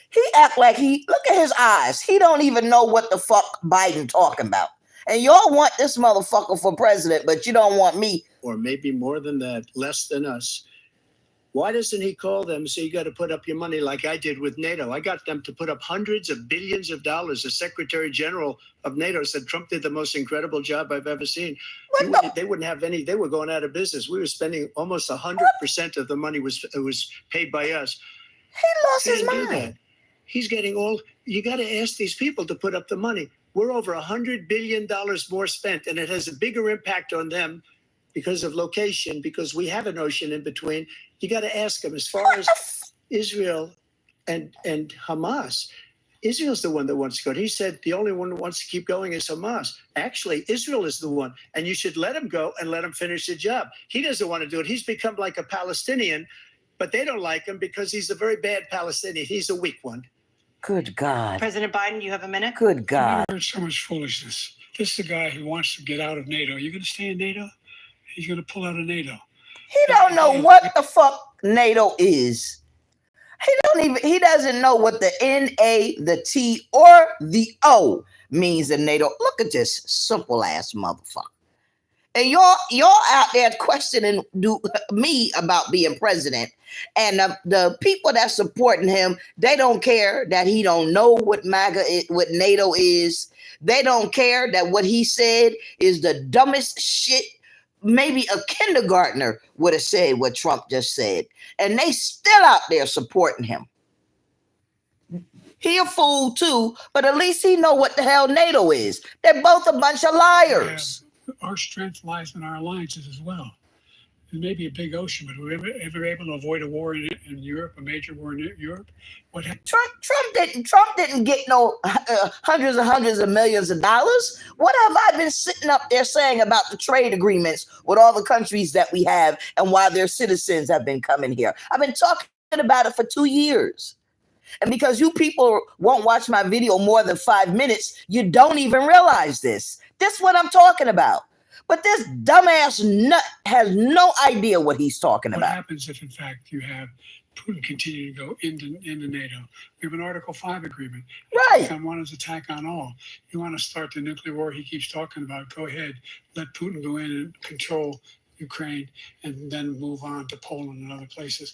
He act like look at his eyes. He don't even know what the fuck Biden talking about. And y'all want this motherfucker for president, but you don't want me. Or maybe more than that, less than us. Why doesn't he call them and say, you got to put up your money like I did with NATO? I got them to put up hundreds of billions of dollars. The Secretary General of NATO said Trump did the most incredible job I've ever seen. They wouldn't have any. They were going out of business. We were spending almost 100% of the money was paid by us. He lost his mind. He's getting all. You got to ask these people to put up the money. We're over $100 billion more spent, and it has a bigger impact on them because of location, because we have an ocean in between. You got to ask them. As far as Israel and Hamas, Israel's the one that wants to go. He said the only one who wants to keep going is Hamas. Actually, Israel is the one, and you should let him go and let him finish the job. He doesn't want to do it. He's become like a Palestinian, but they don't like him because he's a very bad Palestinian. He's a weak one. Good God. President Biden, you have a minute. Good God. I've heard so much foolishness. This is a guy who wants to get out of NATO. You're going to stay in NATO? He's going to pull out of NATO. He don't know what the fuck NATO is. He doesn't know what the N-A, the T, or the O means in NATO. Look at this simple ass motherfucker. And y'all out there questioning me about being president. And the people that supporting him, they don't care that he don't know what what NATO is. They don't care that what he said is the dumbest shit. Maybe a kindergartner would have said what Trump just said. And they still out there supporting him. He a fool too, but at least he know what the hell NATO is. They're both a bunch of liars. Our strength lies in our alliances as well. There may be a big ocean, but were we ever able to avoid a war in Europe, a major war in Europe? What happened? Trump didn't get no hundreds of millions of dollars. What have I been sitting up there saying about the trade agreements with all the countries that we have and why their citizens have been coming here? I've been talking about it for 2 years. And because you people won't watch my video more than 5 minutes, you don't even realize this. This is what I'm talking about. But this dumbass nut has no idea what he's talking about. What happens if, in fact, you have Putin continue to go into NATO? We have an Article 5 agreement. Right. Attack on one is attack on all. You want to start the nuclear war he keeps talking about, go ahead. Let Putin go in and control Ukraine and then move on to Poland and other places.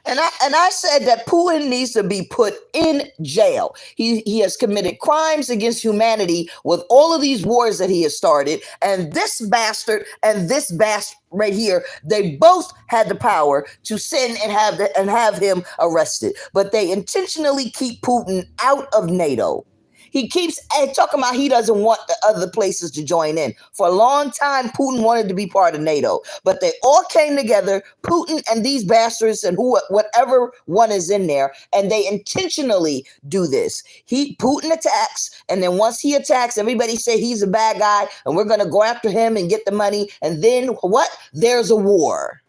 And I said that Putin needs to be put in jail. He has committed crimes against humanity with all of these wars that he has started. And this bastard and this bastard right here, they both had the power to send and have him arrested. But they intentionally keep Putin out of NATO. He keeps talking about he doesn't want the other places to join in. For a long time, Putin wanted to be part of NATO, but they all came together, Putin and these bastards and whatever one is in there, and they intentionally do this. Putin attacks, and then once he attacks, everybody say he's a bad guy, and we're going to go after him and get the money, and then what? There's a war.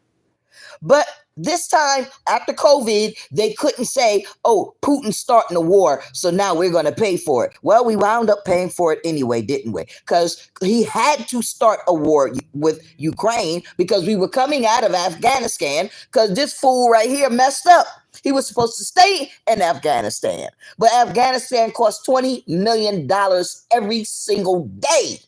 But this time, after COVID, they couldn't say, oh, Putin's starting a war, so now we're going to pay for it. Well, we wound up paying for it anyway, didn't we? Because he had to start a war with Ukraine because we were coming out of Afghanistan because this fool right here messed up. He was supposed to stay in Afghanistan, but Afghanistan costs $20 million every single day.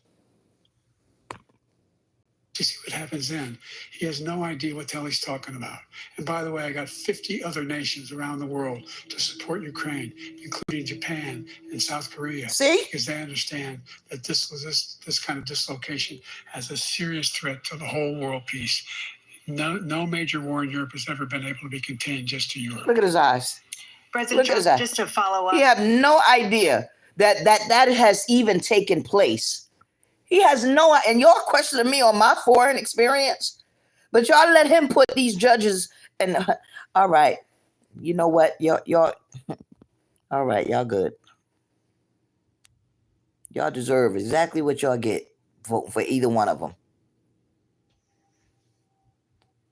To see what happens then. He has no idea what the hell he's talking about. And by the way, I got 50 other nations around the world to support Ukraine, including Japan and South Korea. See? Because they understand that this kind of dislocation has a serious threat to the whole world peace. No major war in Europe has ever been able to be contained just to Europe. Look at his eyes. President Trump, just to follow up. He had no idea that has even taken place. He has no, and y'all questioning me on my foreign experience, but y'all let him put these judges and all right, you know what, y'all, all right, y'all good. Y'all deserve exactly what y'all get for either one of them.